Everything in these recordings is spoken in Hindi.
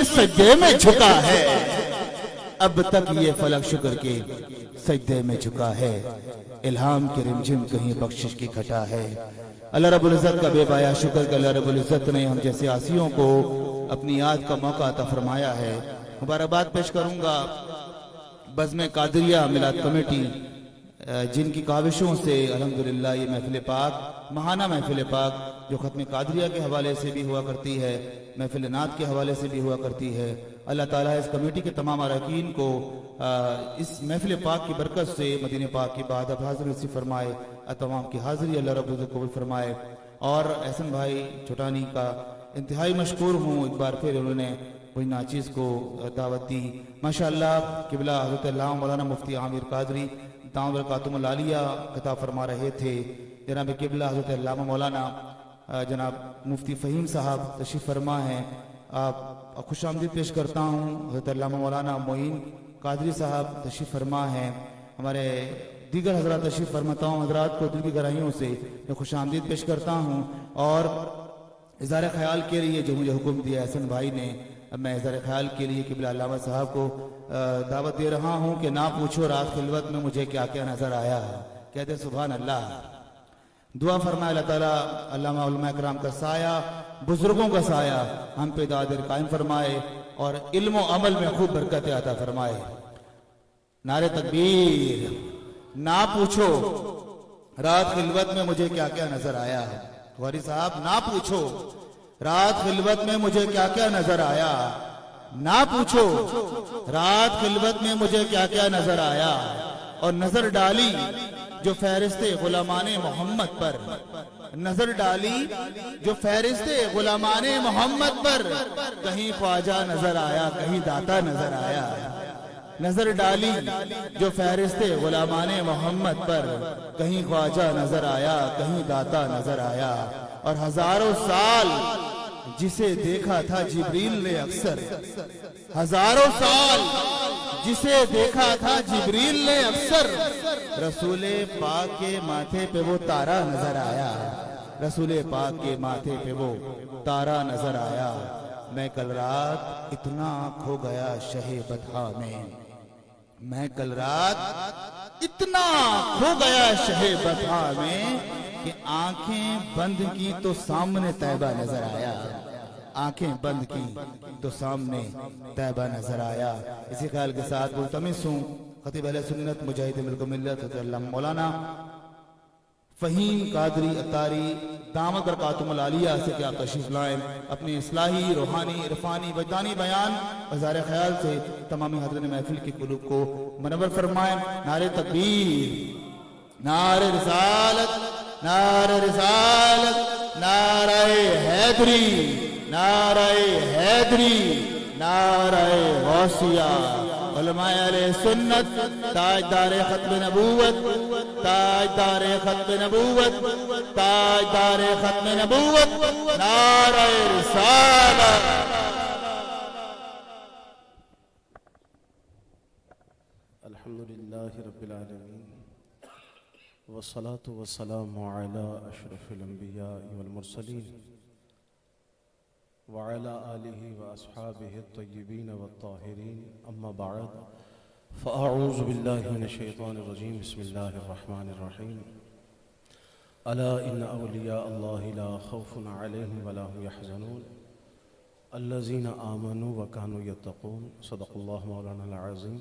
सजदे में झुका है, अब तक ये फलक शुक्र के सजदे में झुका है। इल्हाम की रिमझिम कहीं बख्शिश की घटा है। अल्लाह रब्बुल इज्जत का बेपाया शुक्र कि अल्लाह रब्बुल इज्जत ने हम जैसे आसियों को अपनी याद का मौका अता फरमाया है। मुबारकबाद पेश करूंगा बज़्म कादरिया मिलाद कमेटी, जिनकी काविशों से अल्हम्दुलिल्लाह ये महफिल पाक, महाना महफिल पाक जो ख़त्म कादरिया के हवाले से भी हुआ करती है, महफिल नात के हवाले से भी हुआ करती है। अल्लाह ताला इस कमेटी के तमाम अरकान को इस महफिल पाक की बरकत से मदीने पाक की बाद हाजिर नसीब फरमाए, तमाम की हाजिरी अल्लाह रब्बुल इज्जत कबूल फरमाए। और एहसन भाई छोटानी का इंतहाई मशकूर हूँ, एक बार फिर उन्होंने कोई नाचीज़ को दावत दी। माशाअल्लाह किबला हज़रत अल्लामा मौलाना मुफ्ती आमिर कादरी दाम बरकातुहुल आलिया खिताब फरमा रहे थे। जनाब किबला हज़रत अल्लामा मौलाना जनाब मुफ्ती फ़हीम साहब तशरीफ़ फरमा हैं। आप खुश आमदीद पेश करता हूँ। हज़रत अल्लामा मौलाना मोइन कादरी साहब तशरीफ़ फरमा हैं। हमारे दीगर हज़रात तशरीफ़ फरमाता हूँ, हज़रात को दिल की गहराइयों से मैं खुश आमदीद पेश करता हूँ। और इज़हार ख्याल के लिए जो मुझे हुक्म दिया एहसन भाई ने, अब मैं इज़हार ख्याल के लिए किबला अल्लामा साहब को दावत दे रहा हूँ कि ना पूछो रात खिलवत में मुझे क्या क्या नजर आया। कहते सुभान अल्लाह। दुआ फरमाए अल्लाह ताला अल्लामा उलमा इकराम का साया, बुजुर्गों का साया हम पे दादिर कायम फरमाए और इल्म व अमल में खूब बरकत अता फरमाए। नारे तकबीर। ना पूछो रात खिलवत में मुझे क्या क्या नजर आया। वारी साहब ना पूछो रात खिलवत में मुझे क्या क्या नजर आया। ना पूछो रात खिलवत में मुझे क्या क्या नजर आया। और नजर डाली जो फहरिस्ते गुलामाने मोहम्मद पर, नजर डाली जो फहरिस्ते गुलामाने मोहम्मद पर, कहीं ख्वाजा नजर आया कहीं दाता नजर आया। नजर डाली जो फहरिस्ते गुलामाने मोहम्मद पर, कहीं ख्वाजा नजर आया कहीं दाता नजर आया। और हजारों साल जिसे देखा था जिब्रील ने अक्सर, हजारों साल जिसे देखा था जिब्रील ने अक्सर, रसूले पाक के माथे पे वो तारा नजर आया। रसूले पाक के माथे पे वो तारा नजर आया। मैं कल रात इतना खो गया शहे बतहा में, मैं कल रात इतना खो गया शहे बतहा में कि आंखें बंद की तो सामने तैबा नजर आया। आंखें बंद की तो सामने तैबा नजर आया। इसी ख्याल के साथ मुल्तमिस हूँ खतीब अहले सुन्नत मुजाहिद मुल्क मिल्लत अल्लामा मौलाना फ़हीम कादरी अतारी दामद बरकातुहुल आलिया से कि आप तशरीफ लाएं, अपनी इस्लाही रूहानी इरफानी वजदानी बयान इज़हार ख्याल से तमामी हज़रात महफिल की कुलूब को मनव्वर फरमाएं। नारे तकबीर, नारे रिसालत, नारे रिसालत, नारे हैदरी, नारे हैदरी, नारे गौसिया। उलमाए अहले सुन्नत, ताजदार खत्म नबूवत, ताजदार खत्म नबूवत, ताजदार खत्म नबूवत, नारे रिसालत। अल्हम्दुलिल्लाहि रब्बिल आलमीन वस्सलातु वस्सलामु अला अशरफिल अंबिया वल मुरसलीन व अला आलिहि व अस्हाबिहि अत्तय्यिबीन वत्ताहिरीन, अम्मा बअद, फ़अऊज़ु बिल्लाहि मिनश शैतानिर रजीम, बिस्मिल्लाहिर रहमानिर रहीम। अला इन्ना औलिया अल्लाहि ला खौफुन अलैहिम व ला हुम यहज़नून, अल्लज़ीना आमनू व कानू यत्तक़ून। सदक़ल्लाहु मौलाना अज़ीम।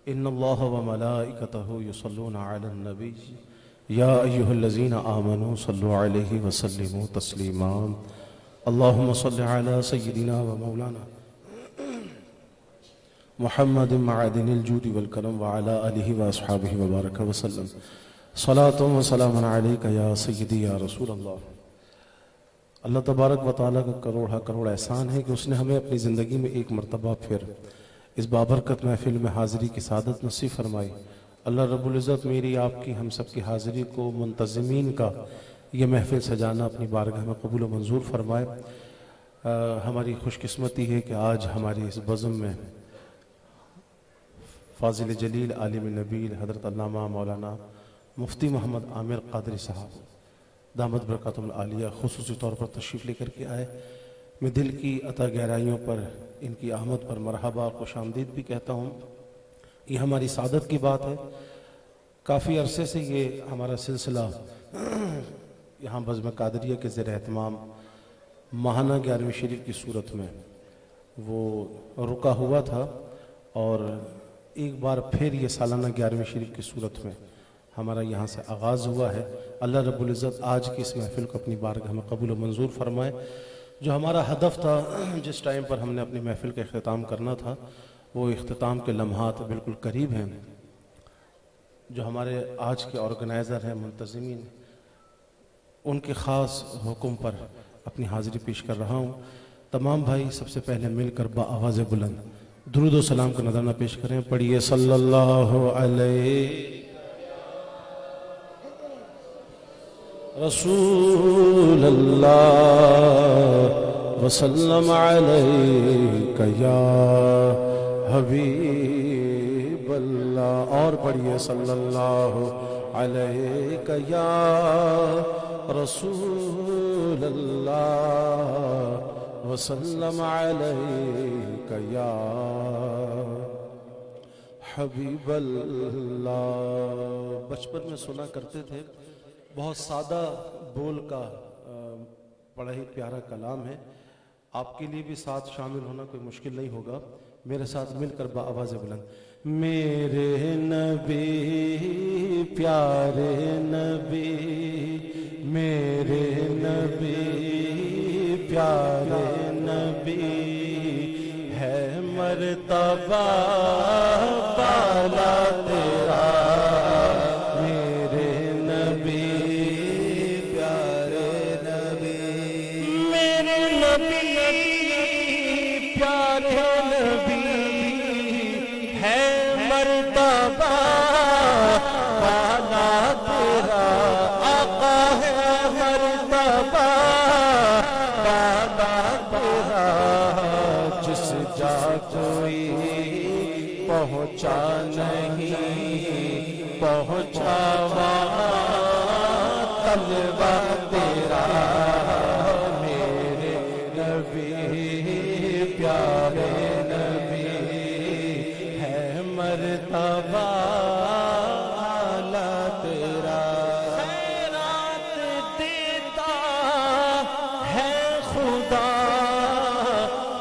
इन्नल्लाह व मलाइकतहु युसल्लूना अलन नबी या अय्युहल्लज़ीना आमनू सल्लु अलैहि व सल्लिमू तस्लीमा। अल्लाहुम्मा सल्लि अला सय्यिदिना व मौलाना मुहम्मदिन मअदिनिल जूदि वल करम व अला आलिहि व अस्हाबिहि व बारक व सल्लम। सलातु व सलामुन अलैका या सय्यदी या रसूल अल्लाह। अल्लाह तबारक व तआला का करोड़ एहसान है कि उसने हमें अपनी ज़िंदगी में एक मरतबा फिर इस बाबरकत महफिल में हाज़िरी की सादत नसीब फरमाई। अल्लाह रब्बुल इज़्ज़त मेरी आपकी हम सब की हाज़िरी को मुंतज़िमीन का ये महफिल सजाना अपनी बारगाह में कबूल व मंजूर फरमाए। हमारी खुशकिस्मती है कि आज हमारी इस बज़म में फ़ाज़िल जलील आलिम नबील हज़रत अल्लामा मौलाना मुफ्ती मोहम्मद आमिर कादरी साहब दामद बरकातुहुल आलिया खुसूसी तौर पर तशरीफ़ लेकर के आए। मैं दिल की अता गहराइयों पर इनकी आमद पर मरहबा खुशामदीद भी कहता हूँ। ये हमारी सादत की बात है। काफ़ी अरसे से ये हमारा सिलसिला यहाँ बज़्म कादरिया के ज़ेर एहतमाम माहाना 11वीं शरीफ की सूरत में वो रुका हुआ था, और एक बार फिर ये सालाना 11वीं शरीफ की सूरत में हमारा यहाँ से आगाज़ हुआ है। अल्लाह रब्बुल इज़्ज़त आज की इस महफ़िल को अपनी बारगाह में कबूल व मंजूर फरमाए। जो हमारा हदफ था, जिस टाइम पर हमने अपनी महफ़िल का इख्तिताम करना था, वो इख्तिताम के लम्हात बिल्कुल करीब हैं। जो हमारे आज के ऑर्गेनाइज़र हैं, मुंतज़िमीन, उनके ख़ास हुक्म पर अपनी हाज़िरी पेश कर रहा हूँ। तमाम भाई सबसे पहले मिलकर बाआवाज़ बुलंद दुरूद व सलाम का नज़राना पेश करें। पढ़िए सल्लल्लाहु अलैहि रसूलल्लाह वसल्लम अलैका या हबीबल्लाह। और पढ़िए सल्लल्लाहु अलैका या रसूलल्लाह वसल्लम अलैका या हबीबल्लाह। बचपन में सुना करते थे, बहुत सादा बोल का बड़ा ही प्यारा कलाम है। आपके लिए भी साथ शामिल होना कोई मुश्किल नहीं होगा। मेरे साथ मिलकर बाआवाज़ बुलंद। मेरे नबी प्यारे नबी, मेरे नबी प्यारे नबी, है मर्तबा बाला तेरा। मेरे नबी प्यारे नबी, मेरे नबी प्यारे नबी, है मर्तबा बाला तेरा। आका है मर्तबा बाला तेरा। जिस जा कोई पहुँचा नहीं, पहुँचा वहाँ तलवा तेरा। मेरे नबी प्यारे नबी, है मर्तबा आला तेरा। खैरात देता है खुदा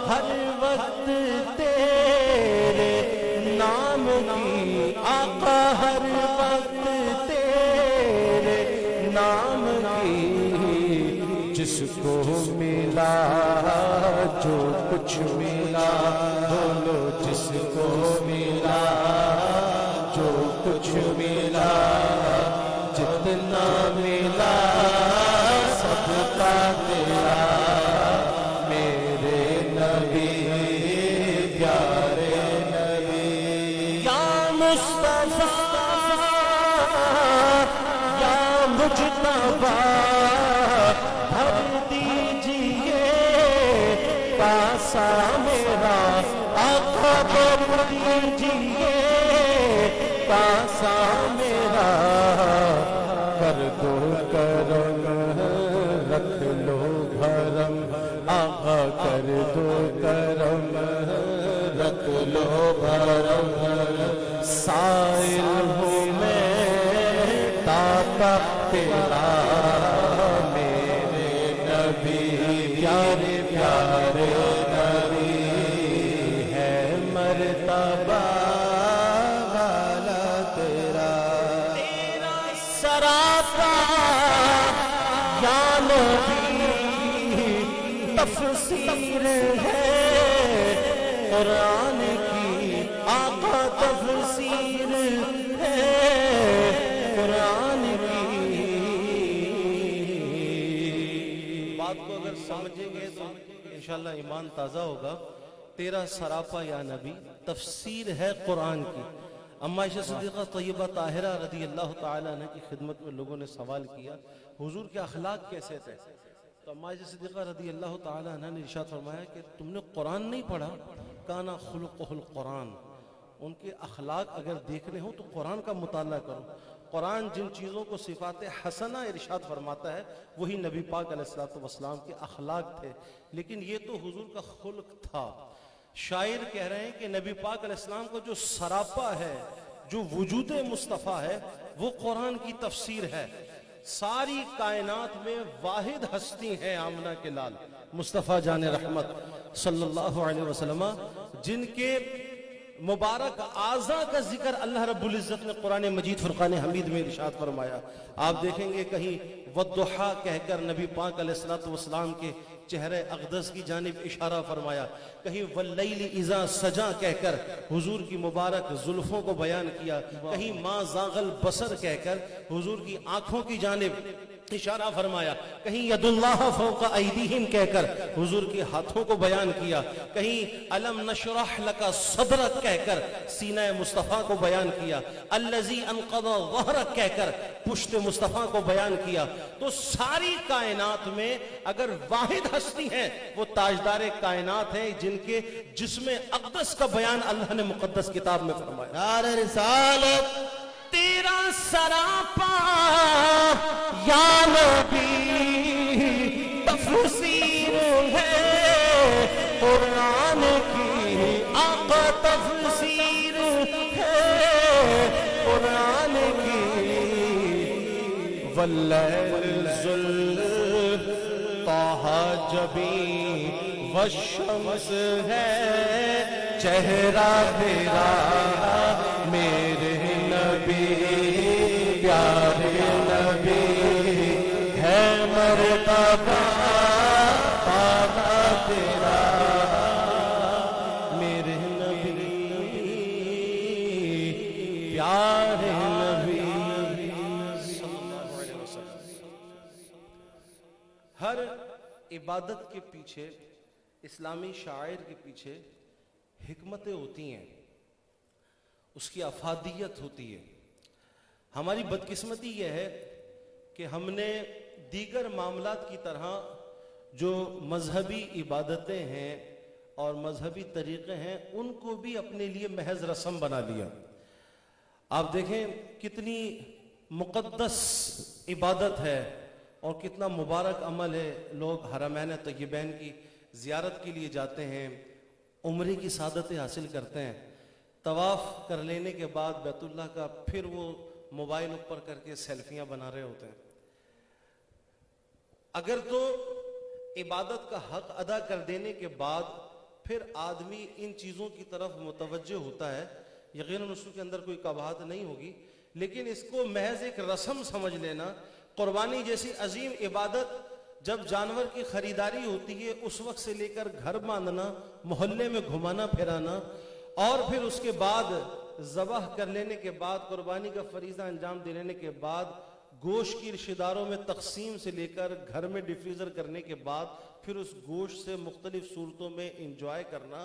हर वक्त तेरे नाम की। आका हर वक्त तेरे नाम की। जिसको मिला जो कुछ मिला, बोलो जिसको मिला जो कुछ मिला। जितना मिला सबका तेरा। मेरे नबी प्यारे नबी, या मुस्तफा या मुजतबा, भर दीजिए पासा मेरा। आका भर दीजिए पासा मेरा। कर दो करम रख लो भरम, आका कर दो करम रख लो भरम। साइल हूँ मैं दाता तेरा। मेरे नबी प्यारे प्यारे नबी, है मर्तबा वाला तेरा। तेरा सरापा या नबी तफसीर है कुरान की। आका तफसीर है कुरान की। बात को अगर समझेंगे तो इंशाल्लाह ईमान ताज़ा होगा। तेरा सरापा या नबी तफसीर है कुरान की। अम्मा आयशा सिद्दीक़ा तय्यबा ताहिरा रज़ी अल्लाह तआला अन्हा की खिदमत में लोगों ने सवाल किया, हुजूर के अखलाक कैसे थे? तो अम्मा आयशा सिद्दीक़ा रज़ी अल्लाह तआला अन्हा ने इरशाद फरमाया कि तुमने कुरान नहीं पढ़ा? काना खुलुक़ुहुल कुरान। उनके अखलाक अगर देखने हो तो कुरान का मुताला करो। कुरान जिन चीज़ों को सिफात हसना इरशाद फरमाता है वही नबी पाक अलैहिस्सलातु वस्सलाम के अखलाक थे, लेकिन ये तो हुजूर का खुल्क था। शायर कह रहे हैं कि नबी पाक अलैहिस्सलाम को जो सरापा है, जो वजूद मुस्तफ़ा है, वो कुरान की तफसीर है। सारी कायनात में वाहिद हस्ती है आमना के लाल मुस्तफ़ा जाने रहमत सल्लल्लाहु अलैहि वसल्लम, जिनके मुबारक आज़ा का जिक्र अल्लाह रब्बुल इज़्ज़त ने कुरान मजीद फुरकान हमीद में इरशाद फरमाया। आप देखेंगे कहीं वद्दुहा कहकर नबी पाक अलैहिस्सलातु वस्सलाम के चेहरे अक़दस की जानिब इशारा फरमाया, कहीं वल्लैलि इज़ा सजा कहकर हुजूर की मुबारक जुल्फों को बयान किया, कहीं मा ज़ागल बसर कहकर हुजूर की आंखों की जानिब इशारा फरमाया, कहीं यदुल्लाह फौका ऐदीहिम कहकर हुजूर के हाथों को बयान किया, कहीं अलम नशरह लका सदरक कहकर सीना मुस्तफ़ा को बयान किया, अल्लज़ी अनक़ज़ा ज़हरक कहकर पुश्त मुस्तफ़ा को बयान किया। तो सारी कायनात में अगर वाहिद हस्ती है वो ताजदार कायनात है, जिनके जिस्म अक़दस का बयान अल्लाह ने मुक़द्दस किताब में फरमाया। नारे रिसालत तेरा सरापा या नबी तफसीर है कुरान की, आका तफसीर है कुरान की, वल्लैल ज़ुल्फ़ ताहा जबी वशम्स है चेहरा तेरा मेरे नबी, प्यारे नबी है मर्तबा पाना तेरा मेरे नबी, प्यारे नबी सल्लल्लाहु अलैहि वसल्लम। हर इबादत के पीछे, इस्लामी शायर के पीछे हिकमतें होती हैं, उसकी अफादियत होती है। हमारी बदकिस्मती यह है कि हमने दीगर मामलात की तरह जो मजहबी इबादतें हैं और मजहबी तरीक़े हैं उनको भी अपने लिए महज रस्म बना लिया। आप देखें कितनी मुक़द्दस इबादत है और कितना मुबारक अमल है। लोग हरमैन तय्यबैन की ज़ियारत के लिए जाते हैं, उम्रे की सादतें हासिल करते हैं, तवाफ़ कर लेने के बाद बैतुल्लाह का फिर वो मोबाइल ऊपर करके सेल्फियां बना रहे होते हैं। अगर तो इबादत का हक अदा कर देने के बाद फिर आदमी इन चीज़ों की तरफ मुतवज्जह होता है, यकीनन उसके अंदर कोई कबाहत नहीं होगी, लेकिन इसको महज एक रस्म समझ लेना। कुर्बानी जैसी अजीम इबादत जब जानवर की खरीदारी होती है उस वक्त से लेकर घर बांधना, मोहल्ले में घुमाना फिराना और फिर उसके बाद ज़बह कर लेने के बाद, कुर्बानी का फरीज़ा अंजाम दे लेने के बाद, गोश्त की रिश्तेदारों में तकसीम से लेकर घर में डिफ्यूज़र करने के बाद फिर उस गोश्त से मुख्तलिफ सूरतों में इंजॉय करना,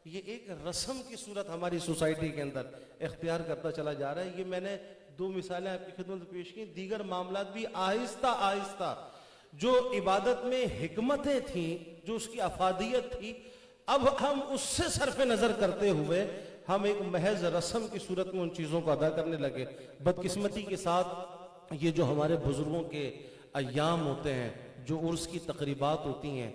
ये एक रस्म की सूरत हमारी सोसाइटी के अंदर इख्तियार करता चला जा रहा है। ये मैंने दो मिसालें आपकी खिदमत में पेश की। दीगर मामलात भी आहिस्ता आहिस्ता जो इबादत में हिकमतें थी, जो उसकी अफादियत थी, अब हम उससे सरफ नज़र करते हुए हम एक महज रस्म की सूरत में उन चीज़ों को अदा करने लगे। बदकिस्मती के साथ ये जो हमारे बुजुर्गों के अय्याम होते हैं, जो उर्स की तकरीबात होती हैं,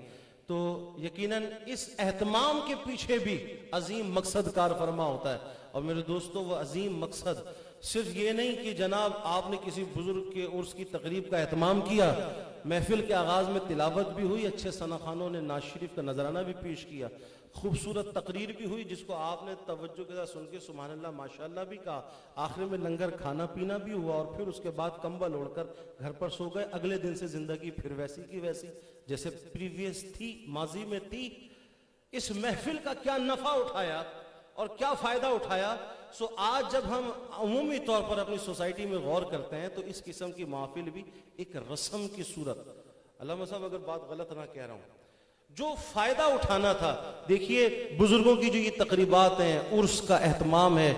तो यकीनन इस एहतमाम के पीछे भी अजीम मकसद कार फरमा होता है। और मेरे दोस्तों, वह अजीम मकसद सिर्फ ये नहीं कि जनाब आपने किसी बुजुर्ग के उर्स की तकरीब का एहतमाम किया, महफिल के आगाज़ में तिलावत भी हुई, अच्छे सनाखानों ने नाज शरीफ का नजराना भी पेश किया, खूबसूरत तकरीर भी हुई जिसको आपने तवज्जो के साथ सुन के सुभान अल्लाह माशाअल्लाह भी कहा, आखिर में लंगर खाना पीना भी हुआ और फिर उसके बाद कंबल ओढ़कर घर पर सो गए। अगले दिन से जिंदगी फिर वैसी की वैसी जैसे प्रीवियस थी, माजी में थी। इस महफिल का क्या नफा उठाया और क्या फायदा उठाया। सो आज जब हम अमूमी तौर पर अपनी सोसाइटी में गौर करते हैं तो इस किस्म की महफिल भी एक रस्म की सूरत, अल्लामा साहब अगर बात गलत ना कह रहा हूं, जो फायदा उठाना था। देखिए बुजुर्गों की जो ये तकरीबात हैं, उर्स का एहतमाम है,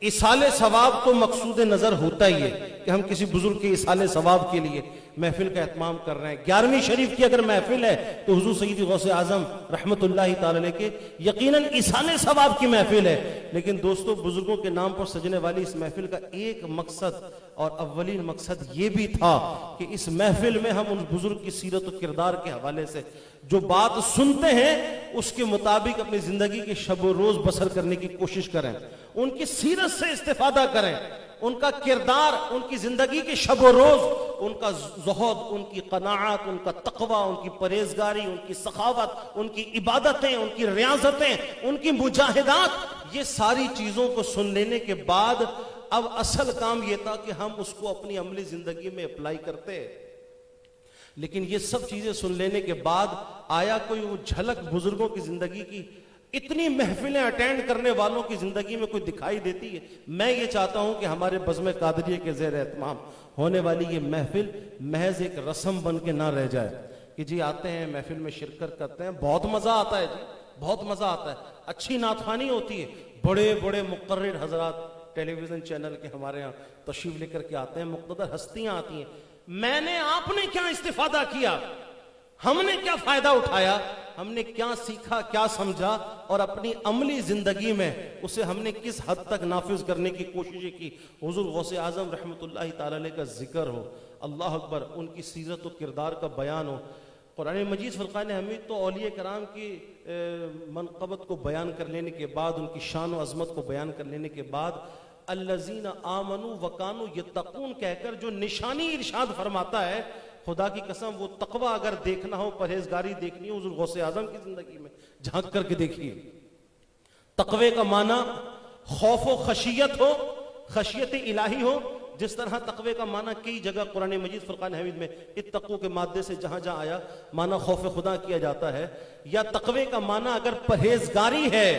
इसाले सवाब तो मकसूद नज़र होता ही है कि हम किसी बुजुर्ग के इसाले सवाब के लिए महफिल का एहतमाम कर रहे हैं। 11वीं शरीफ की अगर महफिल है तो हुजूर सैयद गौसे आजम रहमतुल्लाहि ताला अलैह के यकीनन इसाले सवाब की महफिल है। लेकिन दोस्तों, बुजुर्गों के नाम पर सजने वाली इस महफिल का एक मकसद और अव्वलीन मकसद ये भी था कि इस महफिल में हम उन बुजुर्ग की सीरत और किरदार के हवाले से जो बात सुनते हैं उसके मुताबिक अपनी जिंदगी के शब रोज बसर करने की कोशिश करें, उनकी सीरत से इस्तेफादा करें, उनका किरदार, उनकी जिंदगी के शब रोज, उनका ज़ुहद, उनकी कनाअत, उनका तकवा, उनकी परहेजगारी, उनकी सखावत, उनकी इबादतें, उनकी रियाजतें, उनकी मुजाहिदात, ये सारी चीजों को सुन लेने के बाद अब असल काम यह था कि हम उसको अपनी अमली जिंदगी में अप्लाई करते। लेकिन ये सब चीजें सुन लेने के बाद आया कोई वो झलक बुजुर्गों की जिंदगी की? इतनी महफिलें अटेंड करने वालों की जिंदगी में कोई दिखाई देती है? मैं ये चाहता हूं कि हमारे बज़्म कादरिया के ज़ेर एहतमाम होने वाली ये महफिल महज एक रस्म बन के ना रह जाए कि जी आते हैं महफिल में शिरकत करते हैं, बहुत मजा आता है जी, बहुत मजा आता है, अच्छी नातखानी होती है, बड़े बड़े मुक़र्रिर हजरात टेलीविजन चैनल के हमारे यहाँ तशरीफ लेकर के आते हैं, मुक़्तदर हस्तियां आती हैं। मैंने आपने क्या इस्तिफादा किया, हमने क्या फायदा उठाया, हमने क्या सीखा, क्या समझा और अपनी अमली जिंदगी में उसे हमने किस हद तक नाफिज करने की कोशिश की। हुजूर गौसे आजम रहमतुल्लाहि ताला अलैह का जिक्र हो, अल्लाह अकबर, उनकी सीरत और किरदार का बयान हो। कुरान मजीद फुरकान हमीद तो औलिया कराम की मनक़बत को बयान कर लेने के बाद, उनकी शान और अजमत को बयान कर लेने के बाद अल्लज़ीना आमनू वकानू यत्तकून कहकर जो निशानी इरशाद फरमाता है, खुदा की कसम वो तकवा अगर देखना हो, परहेजगारी देखनी हो, हुज़ूर गौसे आज़म की जिंदगी में झांक करके देखिए। तकवे का माना खौफ व खशियत हो, खशियत इलाही हो। जिस तरह तकवे का माना कई जगह कुरान मजीद फुरकान हमीद में इत्तकू के मादे से जहां जहां आया माना खौफ खुदा किया जाता है, या तकवे का माना अगर परहेजगारी है,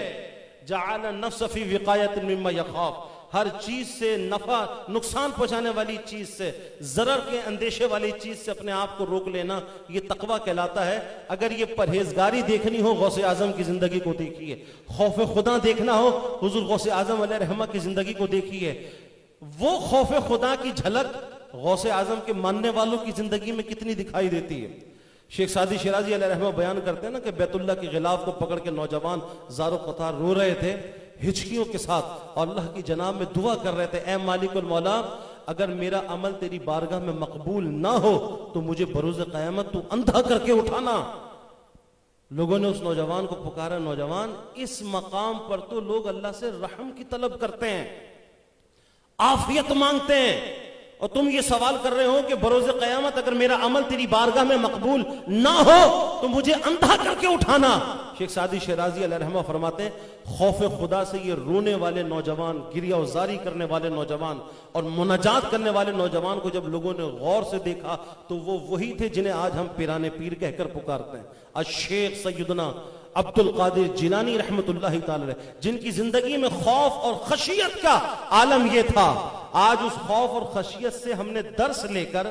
जअल नफ्स फी विकायत मिम्मा यखाफ, हर चीज से नफा नुकसान पहुंचाने वाली चीज से, जरर के अंदेशे वाली चीज से अपने आप को रोक लेना, ये तकवा कहलाता है। अगर ये परहेजगारी देखनी हो, गौसे आजम की जिंदगी को देखिए। खौफ खुदा देखना हो, हुजूर गौसे आजम अलैहि रहमा की जिंदगी को देखिए। वो खौफ खुदा की झलक गौसे आजम के मानने वालों की जिंदगी में कितनी दिखाई देती है। शेख सादी शिराजी अलैहि रहमा बयान करते हैं ना कि बैतुल्लाह के गिलाफ को पकड़ के नौजवान ज़ारो क़तार रो रहे थे हिचकियों के साथ, और अल्लाह की जनाब में दुआ कर रहे थे, ए मालिकुल मौला, अगर मेरा अमल तेरी बारगाह में मकबूल ना हो तो मुझे बरोज़ क़यामत तू अंधा करके उठाना। लोगों ने उस नौजवान को पुकारा, नौजवान इस मकाम पर तो लोग अल्लाह से रहम की तलब करते हैं, आफियत मांगते हैं, और तुम ये सवाल कर रहे हो कि बरोज़ क़यामत अगर मेरा अमल तेरी बारगाह में मकबूल ना हो तो मुझे अंधा करके उठाना। शेख सादी शिराजी अलैहि रहमा फरमाते हैं, खौफ खुदा से ये रोने वाले नौजवान, गिरिया उजारी करने वाले नौजवान और मुनाजात करने वाले नौजवान को जब लोगों ने गौर से देखा तो वो वही थे जिन्हें आज हम पिराने पीर कहकर पुकारते हैं। आज शेख सैयदना अब्दुल कादिर जिलानी रहमतुल्लाहि ताला अलैह, जिनकी जिंदगी में खौफ और खशियत का आलम यह था, आज उस खौफ और खशियत से हमने दर्स लेकर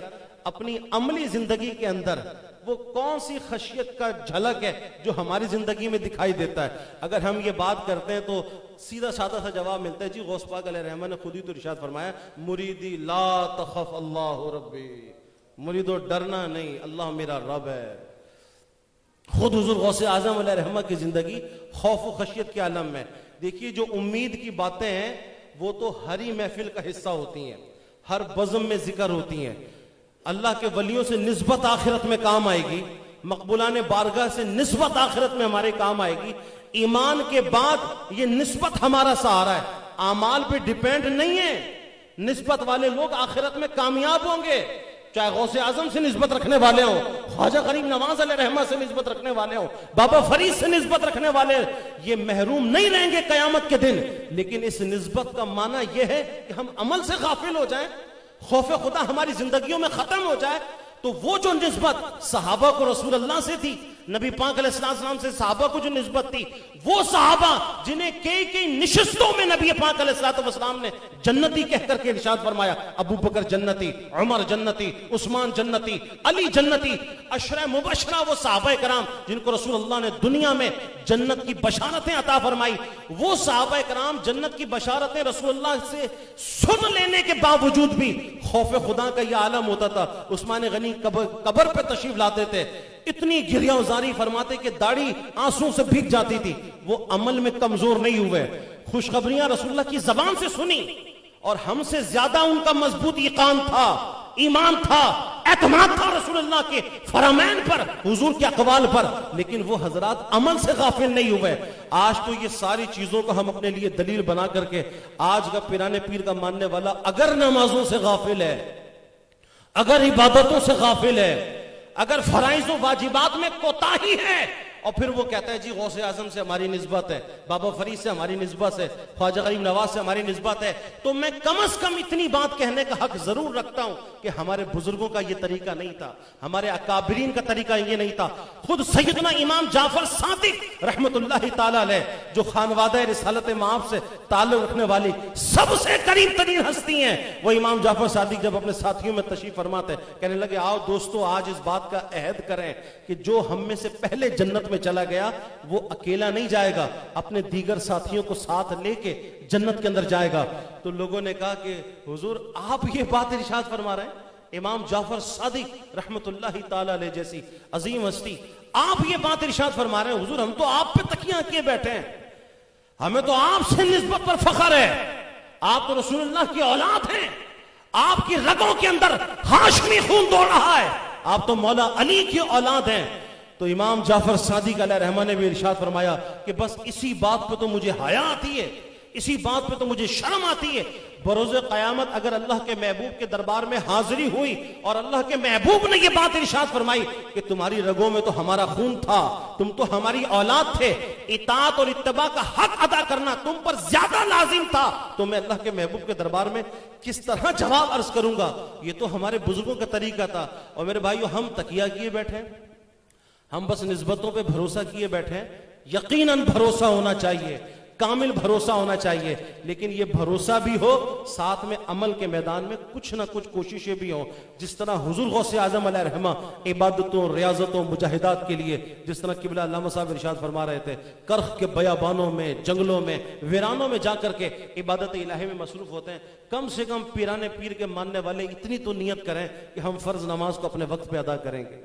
अपनी अमली जिंदगी के अंदर वो कौन सी खशियत का झलक है जो हमारी जिंदगी में दिखाई देता है। अगर हम ये बात करते हैं तो सीधा साधा सा जवाब मिलता है, जी गौस पाक अलैहि रहमान ने खुद ही तो इरशाद फरमाया, मुरीदी ला तखफ अल्लाह रब्बी, मुरीदो डरना नहीं, अल्लाह मेरा रब है। खुद हुजूर गौसे आजम अलैहि रहमा की जिंदगी खौफ व खशियत के आलम में। देखिए जो उम्मीद की बातें हैं वो तो हर ही महफिल का हिस्सा होती हैं, हर बज़म में जिक्र होती हैं। अल्लाह के वलियों से निस्बत आखिरत में काम आएगी, मकबूलाने बारगाह से निस्बत आखिरत में हमारे काम आएगी। ईमान के बाद ये निस्बत हमारा सहारा है, आमाल पे डिपेंड नहीं है। निस्बत वाले लोग आखिरत में कामयाब होंगे, चाहे गौसे आजम से निस्बत रखने वाले हो, ख्वाजा गरीब नवाज अलैहि रहमा से निस्बत रखने वाले हो, बाबा फरीद से निस्बत रखने वाले, ये महरूम नहीं रहेंगे कयामत के दिन। लेकिन इस निस्बत का माना यह है कि हम अमल से गाफिल हो जाएं, खौफ खुदा हमारी जिंदगियों में खत्म हो जाए। तो वो जो निस्बत सहाबा को रसूल अल्लाह से थी, नबी पाक अलैहिस्सलाम से सहाबा को जो निस्बत थी, वो सहाबा जिन्हें कई निशिस्तों में नबी पाक अलैहिस्सलाम ने जन्नती कहकर के इरशाद फरमाया, अबू बकर जन्नती, उमर जन्नती, उस्मान जन्नती, अली जन्नती, अशरा मुबशरा, वो सहाबा कराम जिनको रसूल अल्लाह ने दुनिया में जन्नत की बशारतें अता फरमाई, वो सहाबा कराम जन्नत की बशारतें रसूल अल्लाह से सुन लेने के बावजूद भी खौफ खुदा का यह आलम होता था। उस्मान गनी कब्र पे तशरीफ लाते थे, इतनी गिरिया उजारी फरमाते कि दाढ़ी आंसू से भीग जाती थी। वो अमल में कमजोर नहीं हुए, खुशखबरियां रसूलुल्लाह की जबान से सुनी और हमसे ज्यादा उनका मजबूत ईकान था, ईमान था, एतमाद था रसूलुल्लाह के फरमान पर, हुजूर के अकवाल पर, लेकिन वो हजरात अमल से गाफिल नहीं हुए। आज तो ये सारी चीजों को हम अपने लिए दलील बना करके, आज का पिराने पीर का मानने वाला अगर नमाजों से गाफिल है, अगर इबादतों से गाफिल है, अगर फराइज व वाजिबात में कोताही है, और फिर वो कहता है जी गौसे आजम से हमारी निस्बत है, बाबा फरीद से हमारी निस्बत है, ख्वाजा गरीब नवाज से हमारी निस्बत है, तो मैं कम से कम इतनी बात कहने का हक जरूर रखता हूं कि हमारे बुजुर्गों का ये तरीका नहीं था, हमारे अकाबरीन का तरीका ये नहीं था। खुद सैयदना इमाम जाफर सादिक रहमतुल्लाहि ताला अलैह, जो खानवादा रिसालत माब से ताल्लुक रखने वाली सबसे करीब तरीन हस्ती हैं, वो इमाम जाफर सादिक जब अपने साथियों में तशरीफ फरमाते कहने लगे, आओ दोस्तों आज इस बात का अहद करें कि जो हम में से पहले जन्नत में चला गया वो अकेला नहीं जाएगा, अपने दीगर साथियों को साथ लेके जन्नत के अंदर जाएगा। तो लोगों ने कहा कि हुजूर आप ये बात इरशाद फरमा रहे हैं, इमाम जाफर सादिक रहमतुल्लाहि ताला अलैह जैसी अजीम हस्ती, आप ये बात इरशाद फरमा रहे हैं, हुजूर हम तो आप पे तकिया किए बैठे हैं, हमें तो आपसे निस्बत पर फख्र है, आप तो रसूलुल्लाह की औलाद हैं, आपकी रगों के अंदर हाशमी खून दौड़ रहा है, आप तो मौला अली की औलाद हैं। तो इमाम जाफर सादिक अलैह रहमान ने भी इरशाद फरमाया कि बस इसी बात पे तो मुझे हया आती है, इसी बात पे तो मुझे शर्म आती है, बरोज़े क़यामत अगर अल्लाह के महबूब के दरबार में हाजिरी हुई और अल्लाह के महबूब ने यह बात इरशाद फरमाई कि तुम्हारी रगों में तो हमारा खून था, तुम तो हमारी औलाद थे, इताअत और इत्तबा का हक अदा करना तुम पर ज्यादा लाजिम था, तो मैं अल्लाह के महबूब के दरबार में किस तरह जवाब अर्ज करूंगा। ये तो हमारे बुजुर्गों का तरीका था। और मेरे भाइयों, हम तकिया किए बैठे हैं, हम बस निस्बतों पे भरोसा किए बैठे हैं। यकीनन भरोसा होना चाहिए, कामिल भरोसा होना चाहिए, लेकिन ये भरोसा भी हो साथ में अमल के मैदान में कुछ ना कुछ कोशिशें भी हो। जिस तरह हुजूर गौसे आजम अलैहि रहमा इबादतों, रियाजतों, मुजाहिदात के लिए जिस तरह किबला अल्लामा साहब इरशाद फरमा रहे थे, करख के बयाबानों में, जंगलों में, वीरानों में जाकर के इबादत इलाही में मसरूफ होते हैं, कम से कम पीराने पीर के मानने वाले इतनी तो नियत करें कि हम फर्ज नमाज को अपने वक्त पे अदा करेंगे,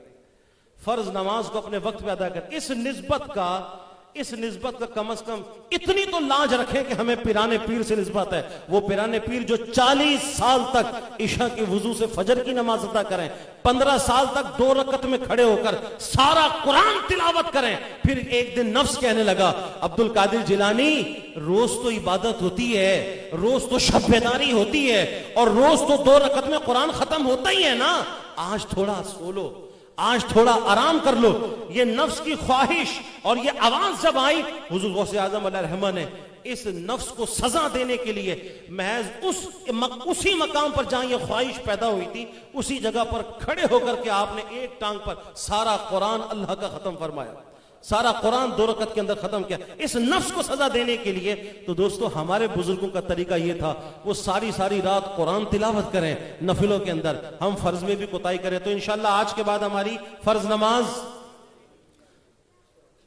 फर्ज नमाज को अपने वक्त पे अदा करें। इस निस्बत का कम से कम इतनी तो लाज रखें कि हमें पिराने पीर से निस्बत है। वो पिराने पीर जो 40 साल तक इशा की वुजू से फजर की नमाज अदा करें, 15 साल तक 2 रकत में खड़े होकर सारा कुरान तिलावत करें, फिर एक दिन नफ्स कहने लगा, अब्दुल कादिर जिलानी रोज तो इबादत होती है, रोज तो शब्बेदारी होती है, और रोज तो 2 रकत में कुरान खत्म होता ही है ना, आज थोड़ा सो लो, आज थोड़ा आराम कर लो। ये नफ्स की ख्वाहिश और ये आवाज जब आई, हुजूर गौसे आजम अलैहि रहमान ने इस नफ्स को सजा देने के लिए महज उसी मकाम पर जहां ये ख्वाहिश पैदा हुई थी, उसी जगह पर खड़े होकर के आपने एक टांग पर सारा कुरान अल्लाह का खत्म फरमाया, सारा कुरान 2 रकत के अंदर खत्म किया, इस नफ्स को सजा देने के लिए। तो दोस्तों, हमारे बुजुर्गों का तरीका यह था, वो सारी सारी रात कुरान तिलावत करें नफिलों के अंदर। हम फर्ज में भी कोताही करें तो इंशाल्लाह आज के बाद हमारी फर्ज नमाज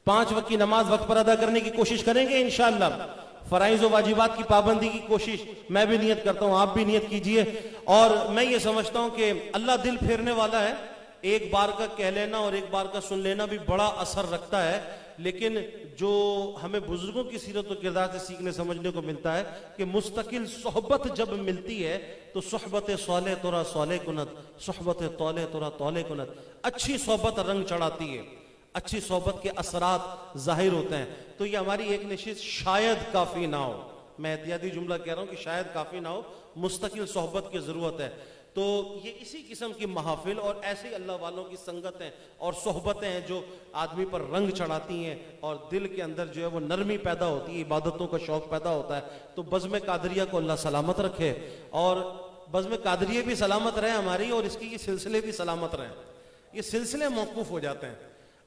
5 वक्त की नमाज वक्त पर अदा करने की कोशिश करेंगे इंशाल्लाह। फराइज व वाजिबात की पाबंदी की कोशिश मैं भी नियत करता हूं, आप भी नियत कीजिए। और मैं ये समझता हूं कि अल्लाह दिल फेरने वाला है, एक बार का कह लेना और एक बार का सुन लेना भी बड़ा असर रखता है, लेकिन जो हमें बुजुर्गों की सीरत और किरदार से सीखने समझने को मिलता है कि मुस्तकिल सोहबत जब मिलती है तो सोहबत सौले तोरा सौले कुनत, सोहबत तौले तोरा तौले कुनत, अच्छी सोहबत रंग चढ़ाती है, अच्छी सोहबत के असरात जाहिर होते हैं। तो ये हमारी एक निश्चित शायद काफी ना हो, मैं एहतियाती जुमला कह रहा हूं कि शायद काफी ना हो, मुस्तकिल सोहबत की जरूरत है। तो ये इसी किस्म की महफिल और ऐसे अल्लाह वालों की संगतें और सोहबतें हैं जो आदमी पर रंग चढ़ाती हैं और दिल के अंदर जो है वो नरमी पैदा होती है, इबादतों का शौक पैदा होता है। तो बज़्म कादरिया को अल्लाह सलामत रखे और बज़्म कादरिया भी सलामत रहे हमारी, और इसकी ये सिलसिले भी सलामत रहें। ये सिलसिले मौकूफ हो जाते हैं,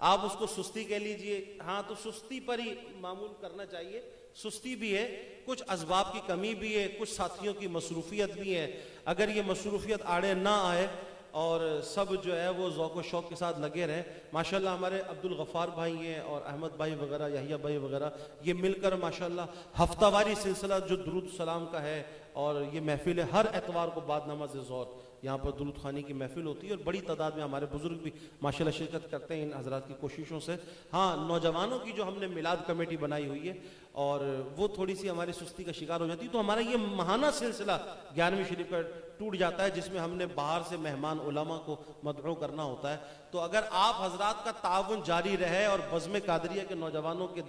आप उसको सुस्ती कह लीजिए, हाँ तो सुस्ती पर ही मामूल करना चाहिए, सुस्ती भी है, कुछ असबाब की कमी भी है, कुछ साथियों की मसरूफियत भी है। अगर ये मसरूफियत आड़े ना आए और सब जो है वो ज़ौक़ व शौक़ के साथ लगे रहें, माशाल्लाह हमारे अब्दुल गफ़ार भाई हैं और अहमद भाई वगैरह, यहिया भाई वगैरह, ये मिलकर माशाल्लाह हफ्तावारी सिलसिला जो दुरूद सलाम का है, और ये महफिल हर एतवार को बाद नमाज ज़ोहर यहाँ पर दुरूद खानी की महफिल होती है और बड़ी तादाद में हमारे बुजुर्ग भी माशाल्लाह शिरकत करते हैं इन हजरात की कोशिशों से। हाँ, नौजवानों की जो हमने मिलाद कमेटी बनाई हुई है और वो थोड़ी सी हमारी सुस्ती का शिकार हो जाती है, तो हमारा ये महाना सिलसिला 11वीं शरीफ का टूट जाता है, जिसमें हमने बाहर से मेहमान उलमा को मदऊ करना होता है। तो अगर आप हजरात का ताउन जारी रहे और बज़्म कादरिया के नौजवानों के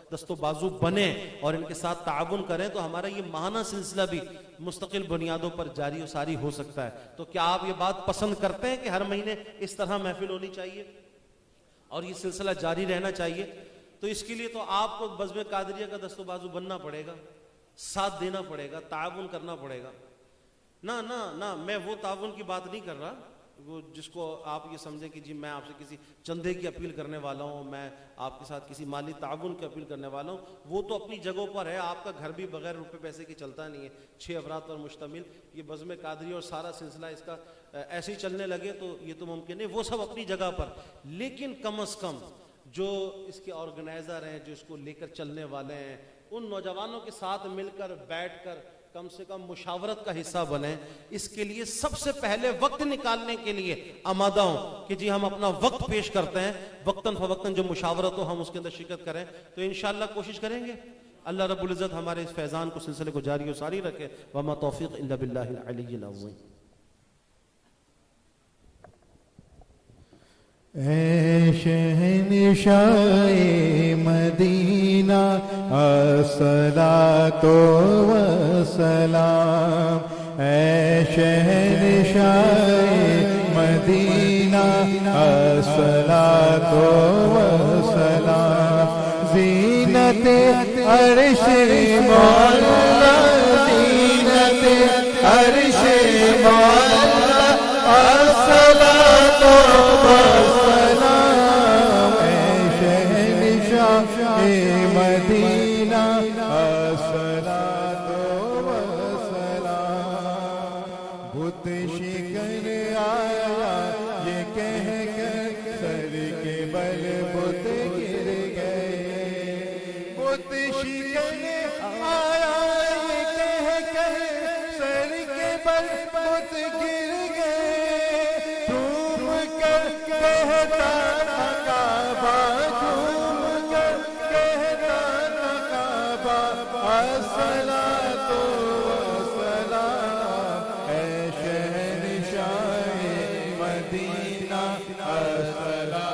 दस्तो बाजू बने और इनके साथ ताउन करें, तो हमारा ये महाना सिलसिला भी मुस्तकिल बुनियादों पर जारी और सारी हो सकता है। तो क्या आप ये बात पसंद करते हैं कि हर महीने इस तरह महफिल होनी चाहिए और ये सिलसिला जारी रहना चाहिए? तो इसके लिए तो आपको बज़्म कादरिया का दस्तो बाजू बनना पड़ेगा, साथ देना पड़ेगा, ताउन करना पड़ेगा। ना ना ना, मैं वो ताउन की बात नहीं कर रहा वो जिसको आप ये समझें कि जी मैं आपसे किसी चंदे की अपील करने वाला हूँ, मैं आपके साथ किसी माली ताउन की अपील करने वाला हूँ। वो तो अपनी जगहों पर है, आपका घर भी बगैर रुपए पैसे की चलता नहीं है। 6 अफराद पर मुश्तमिल ये बज़्म कादरिया और सारा सिलसिला इसका ऐसे ही चलने लगे तो ये तो मुमकिन नहीं, वो सब अपनी जगह पर। लेकिन कम अज़ कम जो इसके ऑर्गेनाइज़र हैं, जो इसको लेकर चलने वाले हैं, उन नौजवानों के साथ मिलकर बैठकर कम से कम मुशावरत का हिस्सा बने। इसके लिए सबसे पहले वक्त निकालने के लिए आमादा हूं कि जी हम अपना वक्त पेश करते हैं, वक्तन फवक्तन जो मुशावरत हो हम उसके अंदर शिरकत करें। तो इंशाअल्लाह कोशिश करेंगे। अल्लाह रब्बुल इज़्ज़त हमारे इस फैज़ान को सिलसिले को जारी और सारी रखे। वमा तौफीक इल्ला बिल्लाहिल अलिय्यिल अज़ीम। ऐ शहंशाए मदीना अस्सलातो वस्सलाम, ऐ शहंशाए मदीना अस्सलातो वस्सलाम, ज़ीनते अर्श मौला, ज़ीनते अर्श मौला, अस्सलातो मदीना अस्सलातो वस्सलाम। बुत शिकन आया ये कह कर सर के बल बुत गिर गए, बुत शिकन आया ये कह कर सर के बल बुत गिर गए, झूम कर कहता काबा, अस्सलातो वस्सलाम, ऐ शहंशाए मदीना अस्सलातो